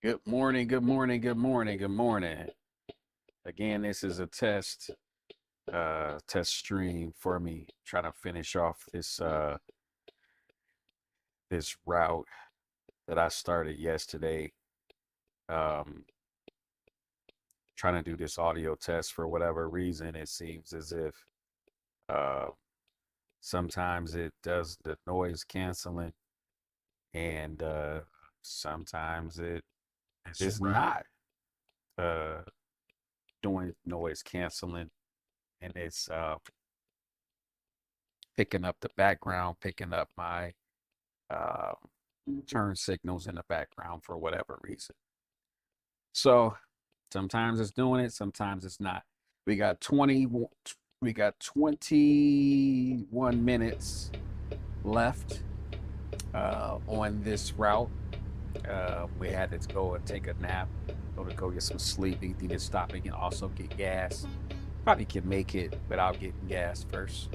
Good morning, good morning, good morning, good morning. Again, this is a test stream for me, trying to finish off this route that I started yesterday. Um, Trying to do this audio test for whatever reason. It seems as if uh sometimes it does the noise canceling and sometimes it is not uh doing noise canceling and it's picking up the background, picking up my uh, turn signals in the background for whatever reason. So sometimes it's doing it, sometimes it's not. We got 20, we got 21 minutes left on this route. We had to go and take a nap, go get some sleep, needed stopping and also get gas. Probably can make it without getting gas first.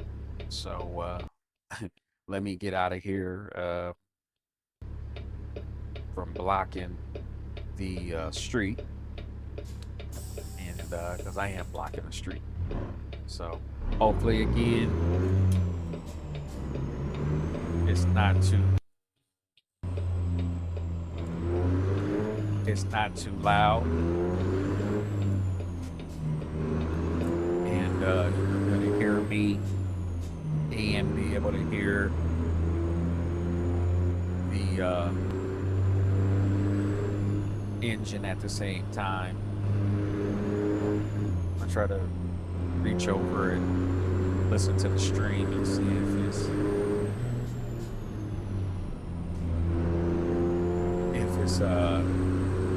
So let me get out of here from blocking the street, and because I am blocking the street. So hopefully, again, it's not too loud, and you're gonna hear me and be able to hear the engine at the same time. I try to reach over and listen to the stream and see if it's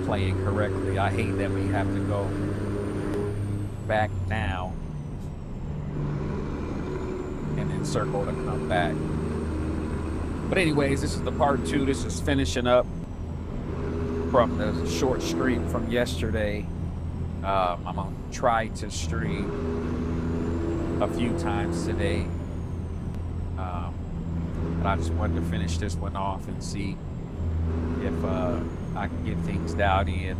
playing correctly. I hate that we have to go back now and then circle to come back. But anyways, this is the part 2. This is finishing up from the short stream from yesterday. I'm gonna try to stream a few times today, but I just wanted to finish this one off and see if I can get things dialed in.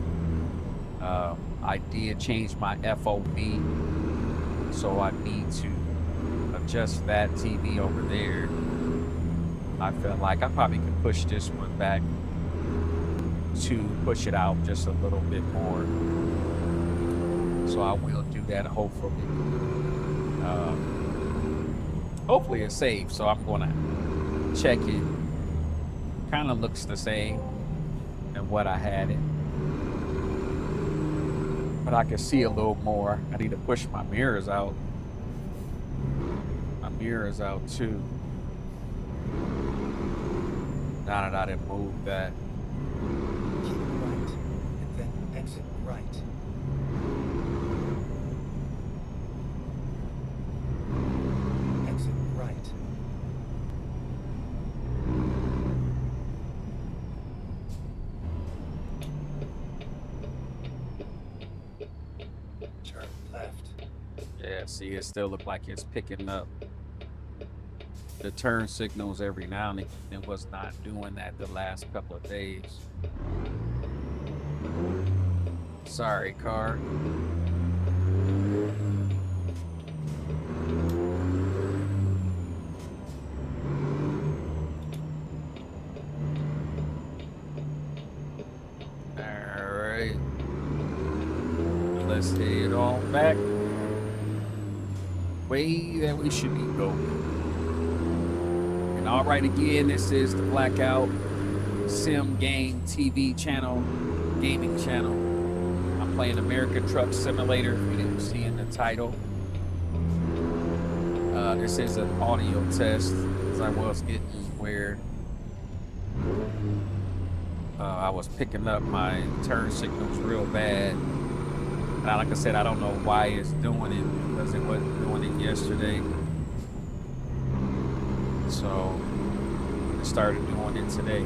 I did change my FOV, so I need to adjust that TV over there. I felt like I probably could push this one back to push it out just a little bit more. So I will do that, hopefully. Hopefully it's safe, so I'm gonna check it. Kind of looks the same than what I had it, but I can see a little more. I need to push my mirrors out. My mirrors out too. Now that I didn't move that. Keep right, and then exit right. Exit right. Turn left. Yeah, see, it still look like it's picking up the turn signals every now and then. It was not doing that the last couple of days. Sorry, car. All right. Let's head on back. Way that we should be going. And all right, again, this is the Blackout Sim Game TV channel, gaming channel. I'm playing American Truck Simulator, if you didn't see in the title. This is an audio test, as I was getting where I was picking up my turn signals real bad. Now, like I said, I don't know why it's doing it, because it wasn't doing it yesterday. So it started doing it today.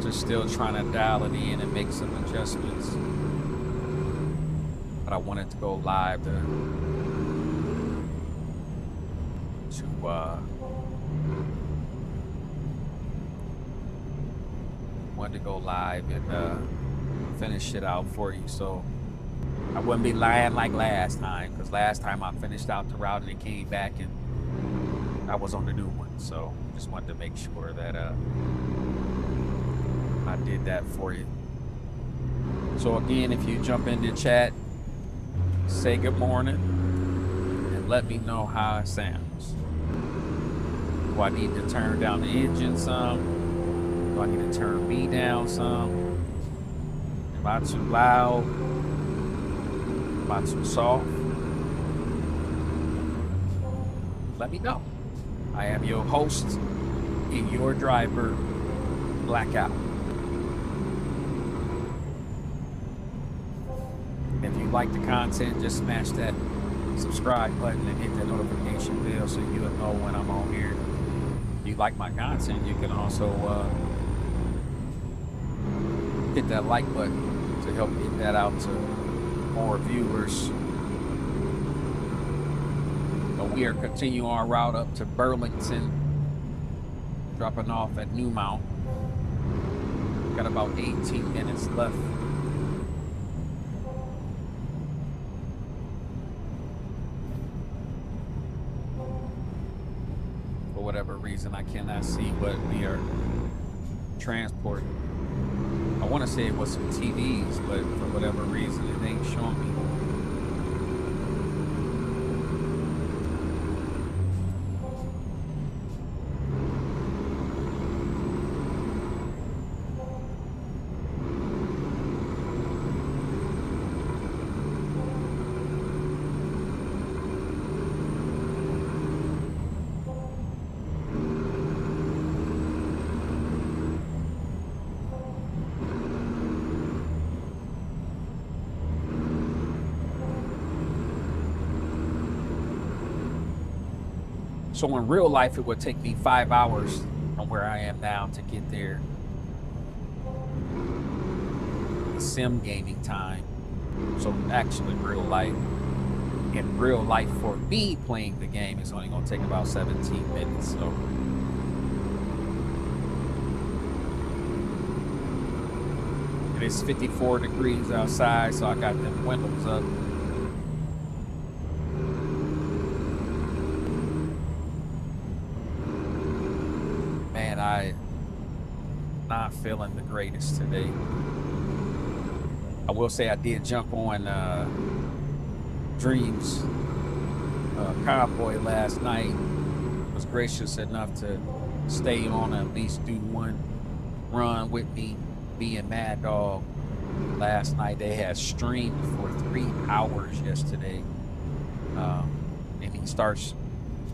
Just still trying to dial it in and make some adjustments. But I wanted to go live to wanted to go live and finish it out for you. So I wouldn't be lying like last time, because last time I finished out the route and it came back and I was on the new one. So just wanted to make sure that I did that for you. So again, if you jump in the chat, say good morning and let me know how it sounds. Do I need to turn down the engine some? Do I need to turn me down some? Am I too loud? Am I too soft? Let me know. I am your host and your driver, Blackout. If you like the content, just smash that subscribe button and hit that notification bell so you'll know when I'm on here. If you like my content, you can also hit that like button to help get that out to more viewers. But we are continuing our route up to Burlington, dropping off at Newmount. Got about 18 minutes left. For whatever reason, I cannot see what we are transporting. I want to say it was some TVs, but for whatever reason, it ain't showing me. So in real life, it would take me 5 hours from where I am now to get there. Sim gaming time. So actually real life. In real life, for me playing the game, it's only going to take about 17 minutes. So it is 54 degrees outside, so I got them windows up. I not feeling the greatest today. I will say I did jump on Dreams Cowboy last night. Was gracious enough to stay on and at least do one run with me and Mad Dog last night. They had streamed for 3 hours yesterday, and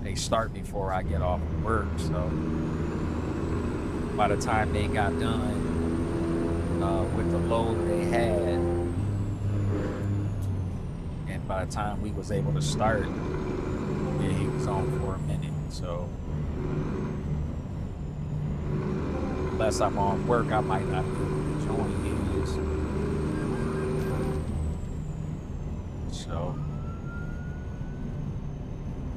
they start before I get off of work. So by the time they got done with the load they had, and by the time we was able to start, yeah, he was on for a minute. So unless I'm on work, I might not be able to join his. So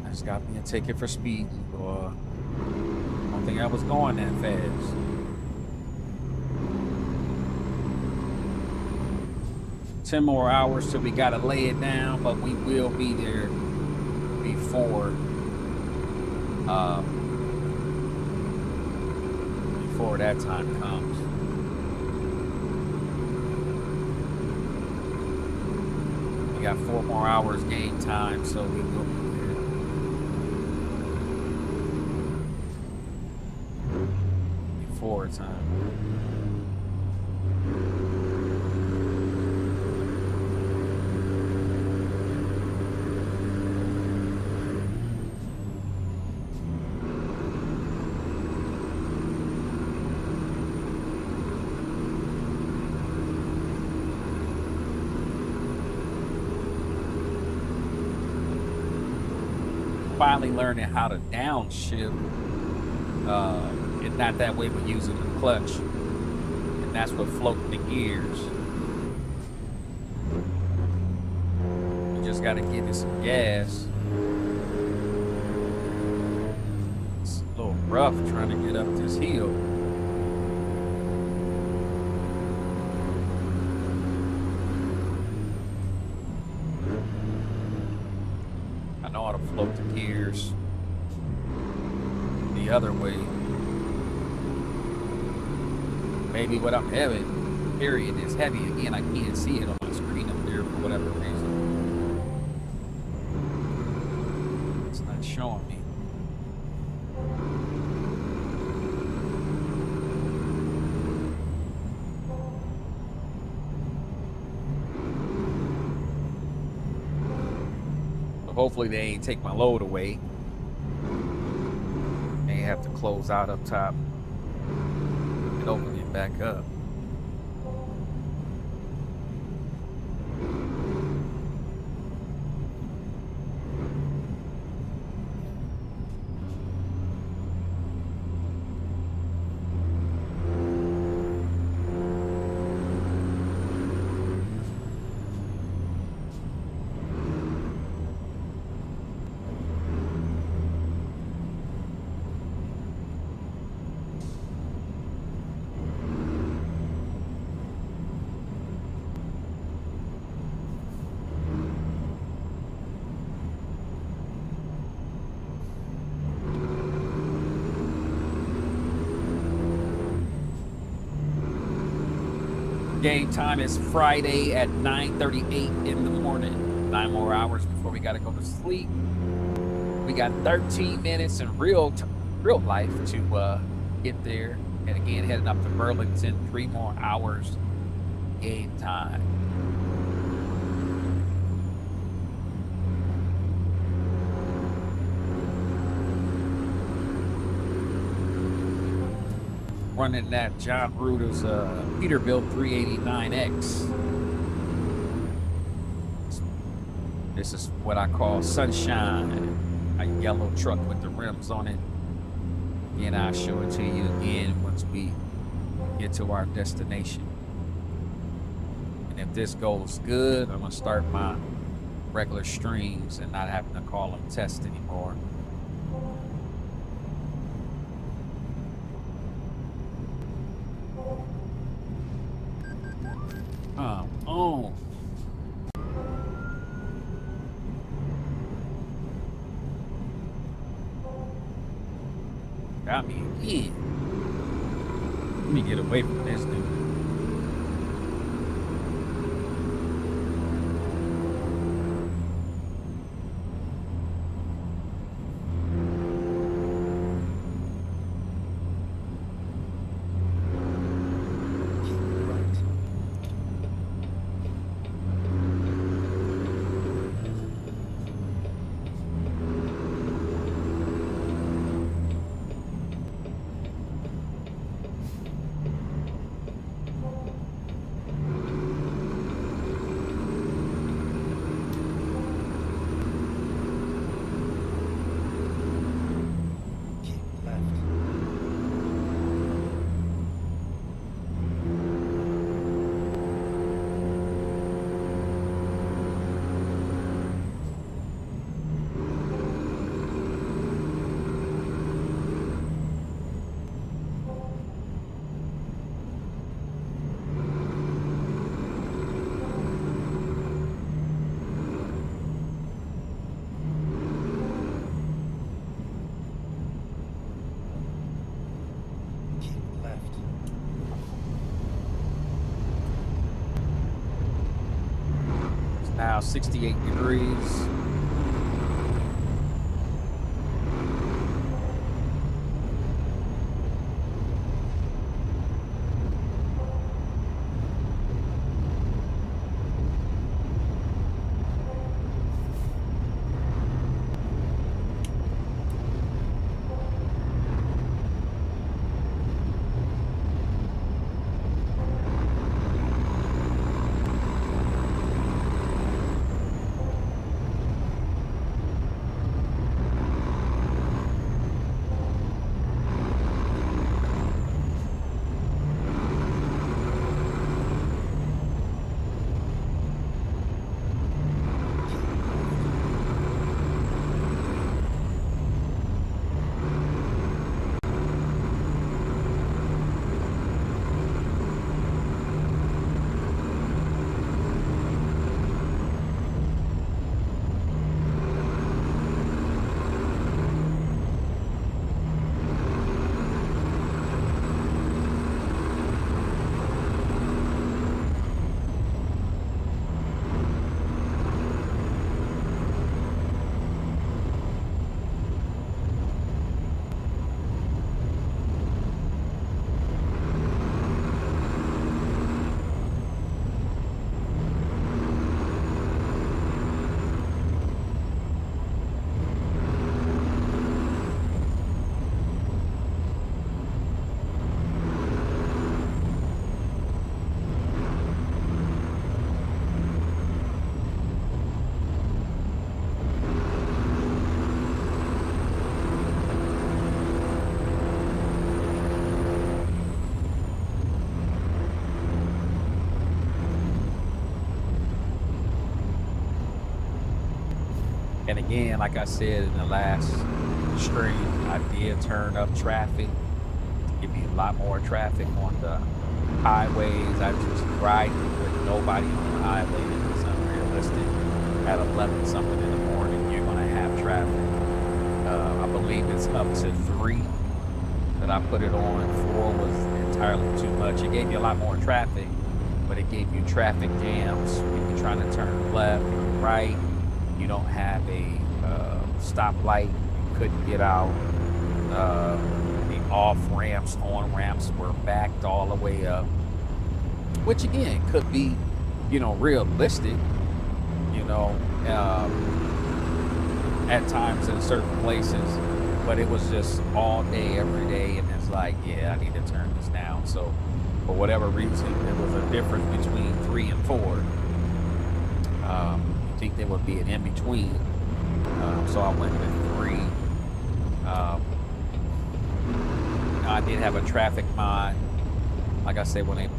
I just got me a ticket for speeding, or I don't think I was going that fast. Ten more hours till we gotta lay it down, but we will be there before that time comes. We got 4 more hours game time, so we will be before time. Finally learning how to downshift. And not that way with using the clutch, and that's what floating the gears. You just got to give it some gas. It's a little rough trying to get up this hill. know how to float the gears the other way. Maybe what I'm having, period, is heavy again. I can't see it on my screen up there for whatever reason. It's not showing me. So hopefully they ain't take my load away. May have to close out up top and open it back up. Game time is Friday at 9:38 in the morning. 9 more hours before we got to go to sleep. We got 13 minutes in real life to get there. And again, heading up to Burlington, 3 more hours game time. Running that John Ruder's Peterbilt 389X. This is what I call sunshine, a yellow truck with the rims on it. Again, I'll show it to you again once we get to our destination. And if this goes good, I'm gonna start my regular streams and not having to call them test anymore. Oh. Got me again. Let me get away from this dude. Now 68 degrees. And again, like I said in the last stream, I did turn up traffic, give me a lot more traffic on the highways. I just riding with nobody on the highway. It's unrealistic. At 11 something in the morning, you're gonna have traffic. I believe it's up to 3 that I put it on. 4 was entirely too much. It gave you a lot more traffic, but it gave you traffic jams when you're trying to turn left or right. You don't have a stoplight. You couldn't get out. The off ramps, on ramps were backed all the way up, which again could be, realistic. You know, at times in certain places, but it was just all day, every day, and it's like, yeah, I need to turn this down. So, for whatever reason, there was a difference between 3 and 4. You think there would be an in between, so I went with 3. I did have a traffic mod, like I said, when they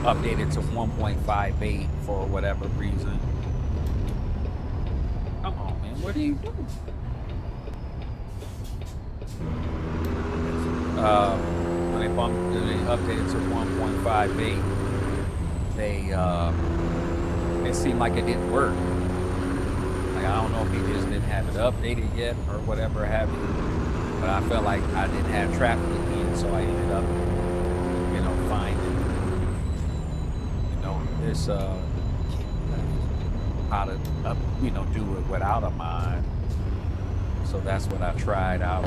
updated to 1.58 for whatever reason. Come on, man, what are you doing? When they updated to 1.58, it seemed like it didn't work. Like, I don't know if he just didn't have it updated yet or whatever have you, but I felt like I didn't have traffic again, so I ended up, finding, this, how to, do it without a mod. So that's what I tried out.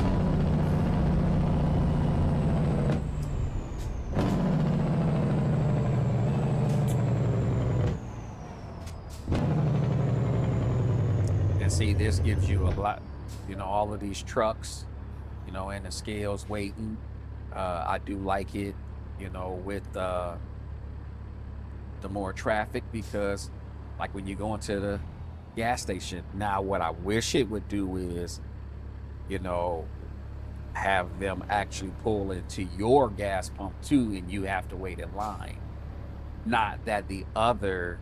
And see, this gives you a lot, all of these trucks, and the scales waiting. I do like it, with the more traffic, because like when you go into the gas station now, what I wish it would do is, have them actually pull into your gas pump too, and you have to wait in line. Not that the other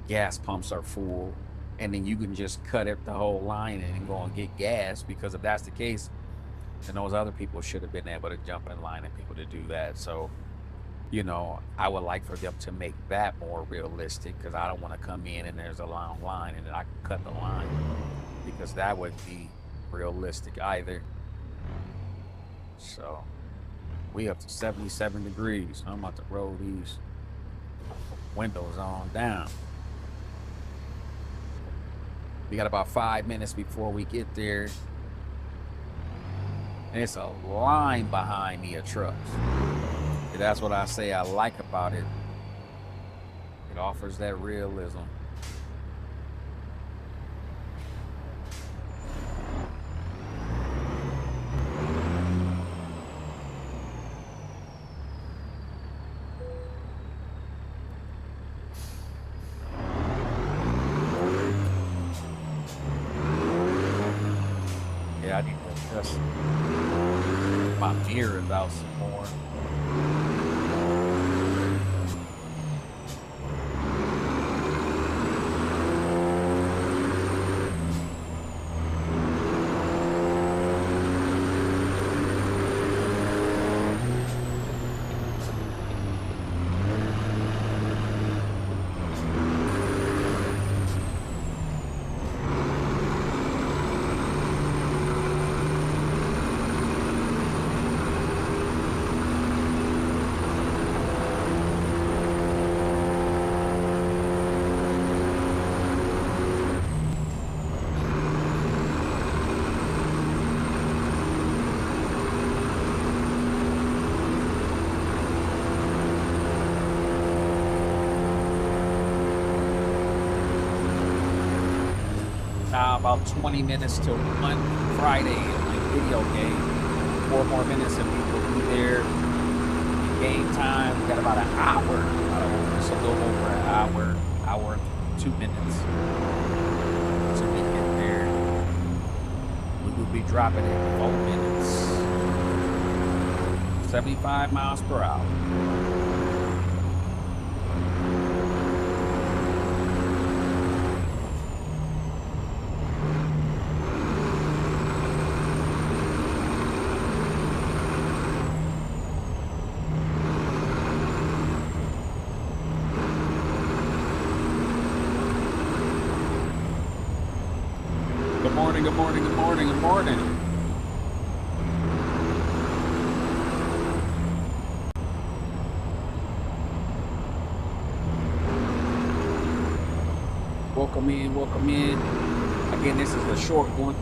gas pumps are full and then you can just cut it the whole line and go and get gas, because if that's the case, then those other people should have been able to jump in line and people to do that. So, I would like for them to make that more realistic, because I don't want to come in and there's a long line and then I can cut the line, because that would be realistic either. So we up to 77 degrees. I'm about to roll these windows on down. We got about 5 minutes before we get there, and it's a line behind me of trucks. And that's what I say I like about it. It offers that realism. Yeah, I need to adjust my mirrors out some more. Now about 20 minutes to 1 Friday in my video game. 4 more minutes and we will be there. Game time, we got about an hour. Just a little over an hour and 2 minutes. So we get there. We will be dropping in 4 minutes. 75 miles per hour. Good morning, good morning, good morning, good morning. Welcome in, welcome in. Again, this is a short one.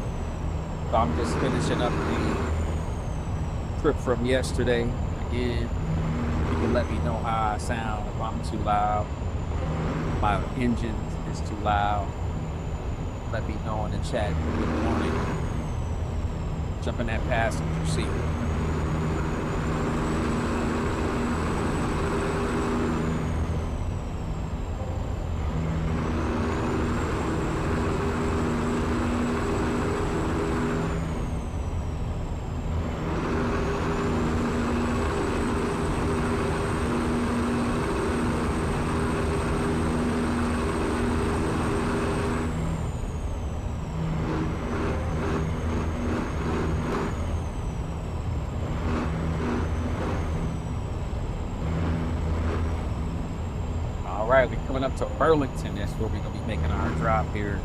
So I'm just finishing up the trip from yesterday. Again, you can let me know how I sound, if I'm too loud, my engine is too loud. Let me know in the chat. Good morning. Jump in that passenger seat. All right, we're coming up to Burlington. That's where we're gonna be making our drop here.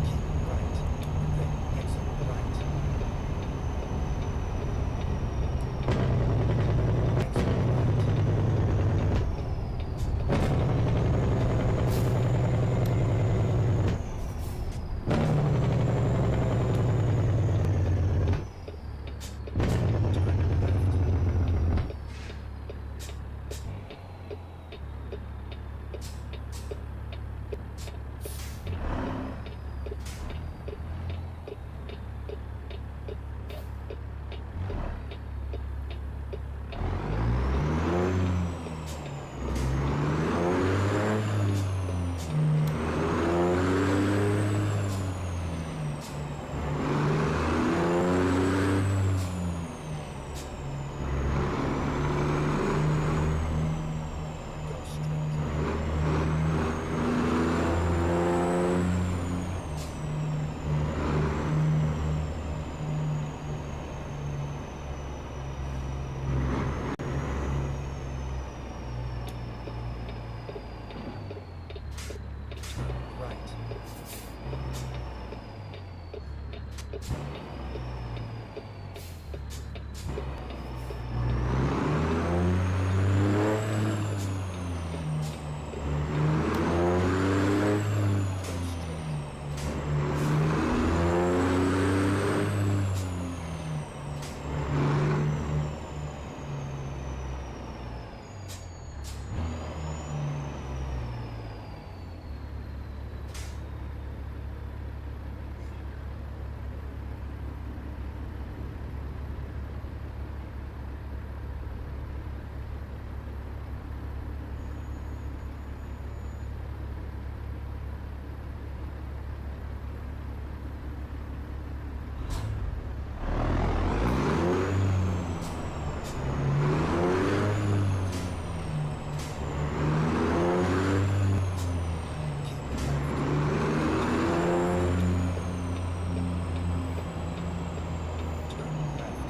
Keep right, and then exit right. Exit right. Turn left. Go straight. Turn right. Go straight. Keep left. Turn left.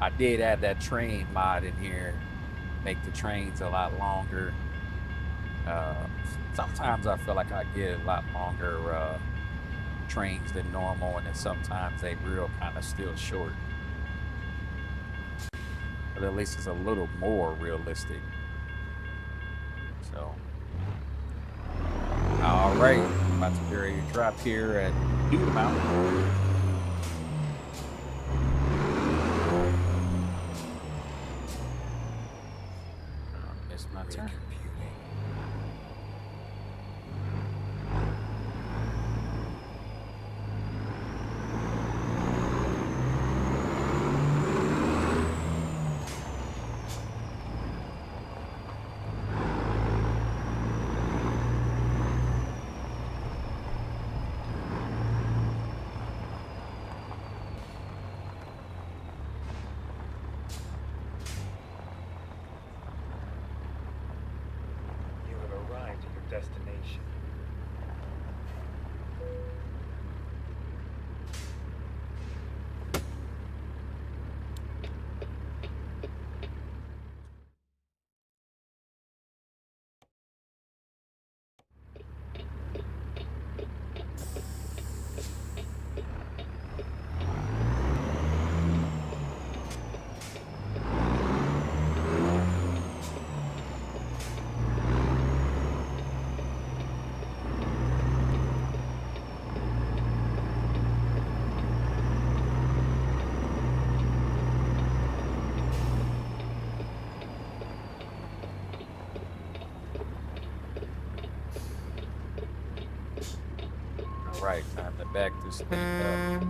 I did add that train mod in here, make the trains a lot longer. Uh, Sometimes I feel like I get a lot longer trains than normal, and then sometimes they real kind of still short. But at least it's a little more realistic. So, all right, about to be ready to drop here at New Mountain. Missed my turn. Recomputing. destination. All right, time to back this thing up.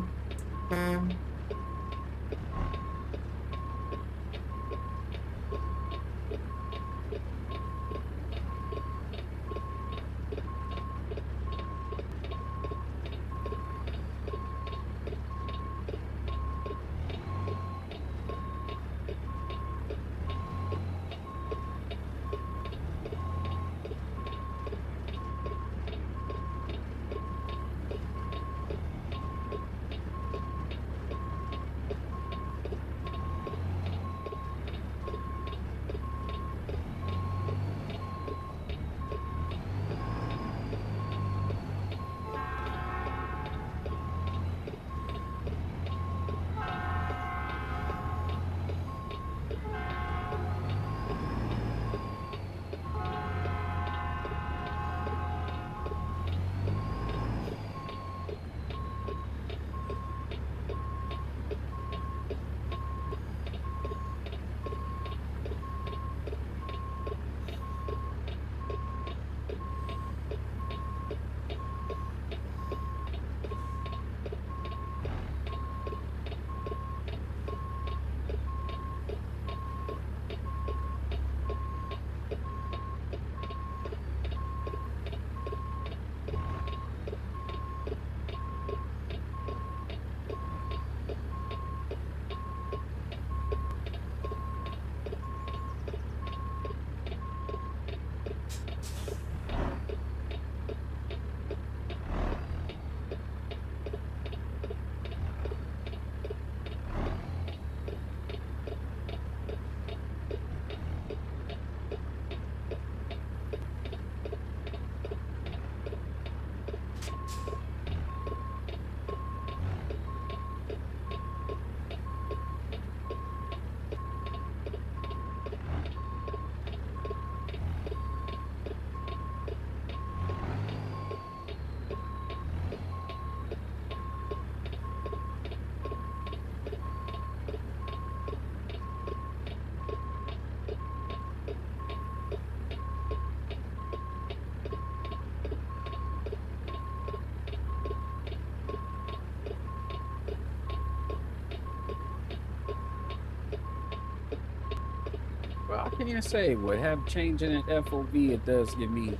Well, I can't even say what have changing in FOV. It does give me.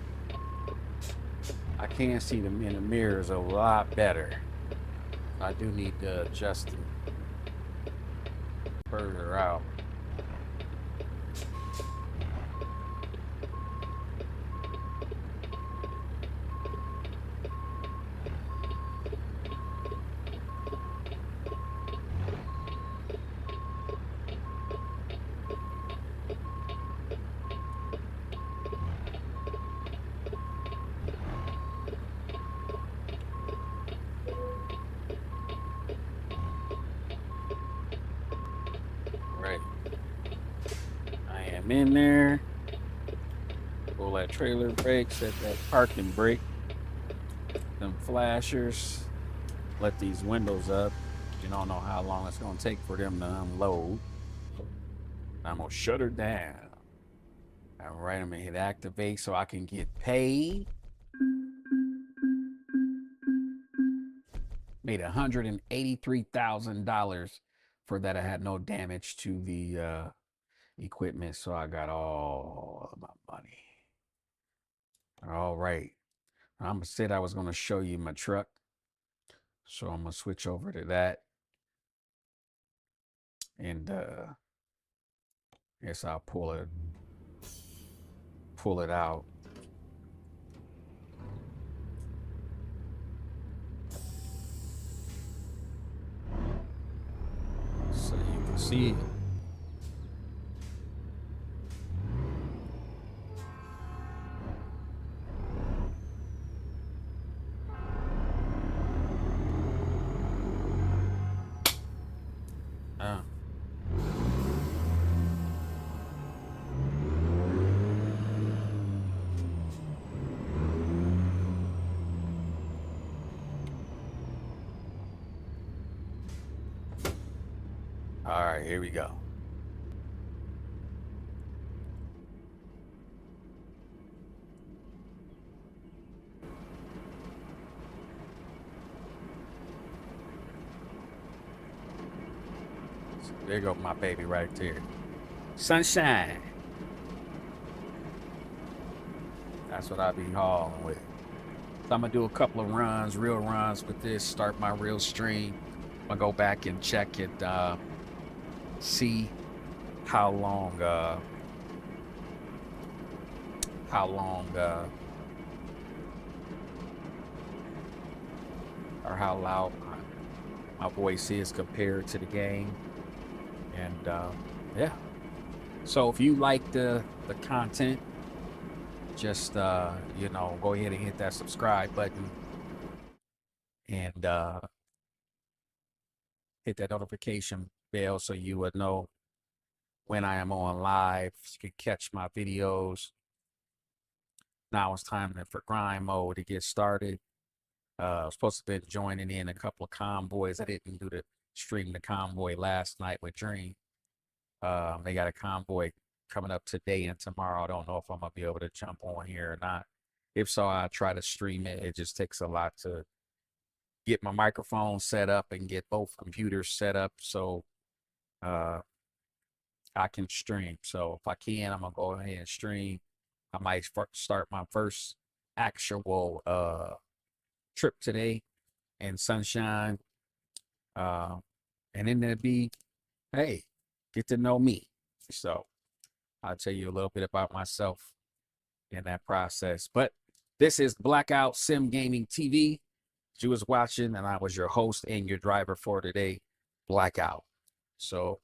I can see them in the mirrors a lot better. I do need to adjust them further out. Right. I am in there. Pull that trailer brake, set that parking brake. Them flashers. Let these windows up. You don't know how long it's gonna take for them to unload. I'm gonna shut her down. All right, I'm gonna hit activate so I can get paid. Made $183,000 for that. I had no damage to the equipment, so I got all of my money. All right, I'm said I was gonna show you my truck, so I'm gonna switch over to that, and guess I'll pull it out. See. Uh, all right, here we go. There go my baby right there. Sunshine. That's what I be hauling with. So I'm gonna do a couple of runs, real runs with this, start my real stream. I'm gonna go back and check it, see how long or how loud my voice is compared to the game. And yeah. So if you like the content, just you know, go ahead and hit that subscribe button and hit that notification bell so you would know when I am on live. You can catch my videos. Now it's time for grind mode to get started. I was supposed to be joining in a couple of convoys. I didn't do the stream the convoy last night with Dream. They got a convoy coming up today and tomorrow. I don't know if I'm gonna be able to jump on here or not. If so, I try to stream it. It just takes a lot to get my microphone set up and get both computers set up so I can stream. So if I can, I'm gonna go ahead and stream. I might start my first actual trip today in Sunshine. And then there'd be, hey, get to know me. So I'll tell you a little bit about myself in that process. But this is Blackout Sim Gaming TV. You was watching, and I was your host and your driver for today, Blackout. So